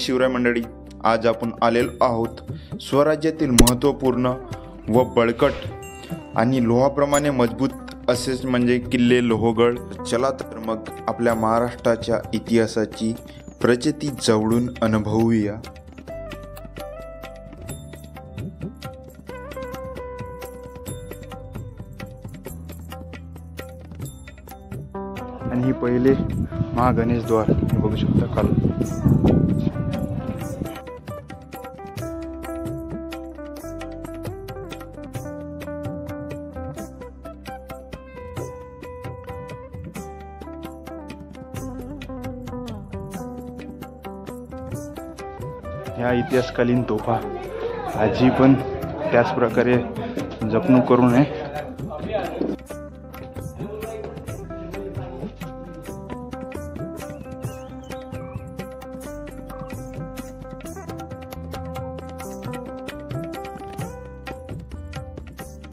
शिवराय मंडळी, आज आपण आलेलो आहोत स्वराज्यातील महत्त्वपूर्ण व बळकट आणि लोहाप्रमाणे मजबूत असेच म्हणजे किल्ले लोहगड। चला तर मग आपल्या महाराष्ट्राच्या इतिहासाची प्रचिती जवळून अनुभवूया। आणि हे पहिले महागणेश द्वार हे बघू शकता काल। ह्या इतिहासकालीन तोफा आजी पण त्याच प्रकारे जपणूक करू नये।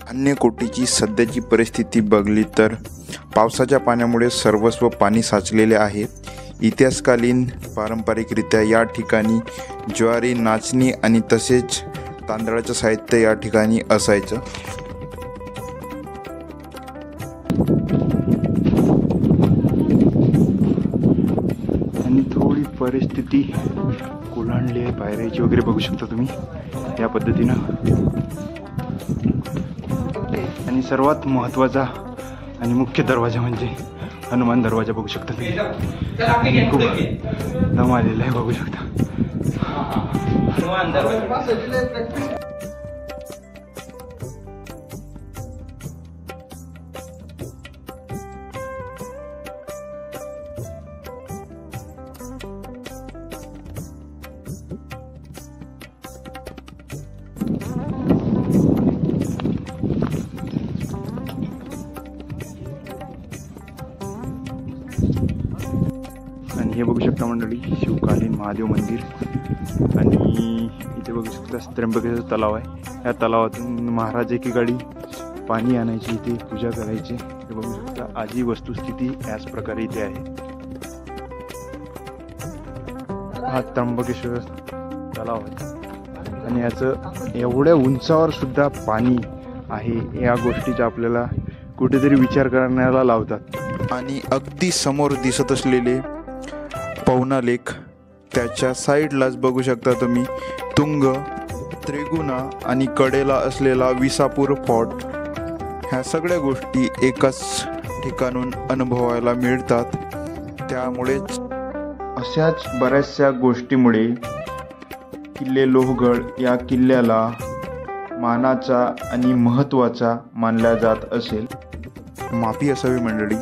अन्य कोटीची सध्याची परिस्थिती बघली तर पावसाच्या पाण्यामुळे सर्वस्व पाणी साचलेले आहे। इतिहासकालीन पारंपरिकरित्या या ठिकाणी ज्वारी, नाचणी आणि तसेच तांदळाचं साहित्य या ठिकाणी असायचं। आणि थोडी परिस्थिती कोलांडली आहे, पायऱ्याची वगैरे बघू शकता तुम्ही या पद्धतीनं। आणि सर्वात महत्त्वाचा आणि मुख्य दरवाजा म्हणजे हनुमान दरवाजा बघू शकता तुम्ही। खूप दम आलेला आहे बघू शकता हनुमान दरवाजा। आणि हे बघू शकता मंडळी शिवकालीन महादेव मंदिर। आणि इथे बघू शकता त्र्यंबकेश्वर तलाव आहे। या तलावातून महाराज एकेकाळी पाणी आणायचे, इथे पूजा करायचे। हे बघू शकता आजी वस्तुस्थिती याच प्रकारे इथे आहे। हा त्र्यंबकेश्वर तलाव आहे आणि याचं एवढ्या उंचावर सुद्धा पाणी आहे या गोष्टीचा आपल्याला कुठेतरी विचार करण्याला लावतात। आणि अगदी समोर दिसत असलेले पवना लेक, त्याच्या साईडलाच बघू शकता तुम्ही तुंग, त्रिगुणा आणि कडेला असलेला विसापूर फोर्ट। ह्या सगळ्या गोष्टी एकाच ठिकाणून अनुभवायला मिळतात। त्यामुळेच अशाच बऱ्याचशा गोष्टीमुळे किल्ले लोहगड या किल्ल्याला मानाचा आणि महत्त्वाचा मानला जात असेल। माफी असावी मंडळी,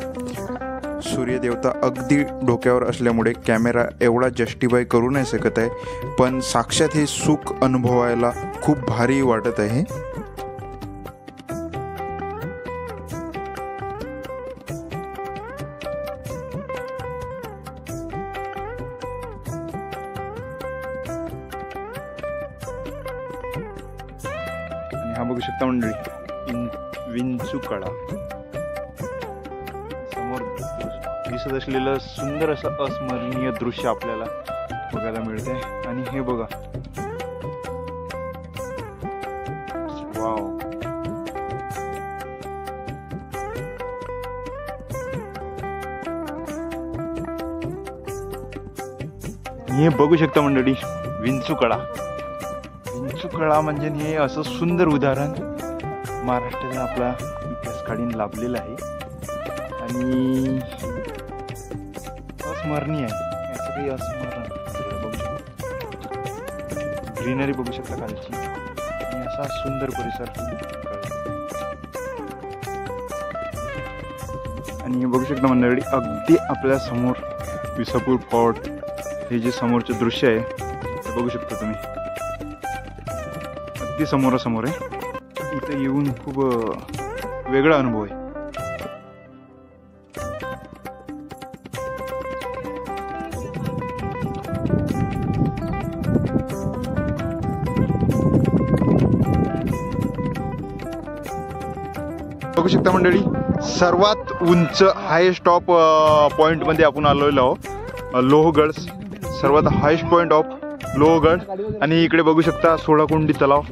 सूर्यदेवता अगदी डोक्यावर असल्यामुळे कॅमेरा एवढा जस्टिफाय करू नाही शकत आहे, पण साक्षात हे सुख अनुभवायला खूप भारी वाटत आहे। आणि हा बघू शकता मंडळी विंचूकडा, समोर दिसत असलेलं सुंदर असं अस्मरणीय दृश्य आपल्याला बघायला मिळते। आणि हे बघा, वाव, हे बघू शकता मंडळी विंचूकडा। विंचूकडा म्हणजे हे असं सुंदर उदाहरण महाराष्ट्राने आपला इतिहास काढून लाभलेला आहे आणि अस्मरणीय आहे। याचं काही अस्मरण बघू शकता, ग्रीनरी बघू शकता खालची आणि असा सुंदर परिसर। आणि हे बघू शकता मंडळी अगदी आपल्या समोर विसापूर फोर्ट, हे जे समोरचे दृश्य आहे ते बघू शकता तुम्ही, अगदी समोरासमोर आहे। इथं येऊन खूप वेगळा अनुभव आहे। बघू शकता मंडळी सर्वात उंच हायेस्ट टॉप पॉइंट मध्ये आपण आलेलो आहोत। लोहगड सर्वात हायेस्ट पॉइंट ऑफ लोहगड आणि इकडे बघू शकता 16 कुंडी तलाव.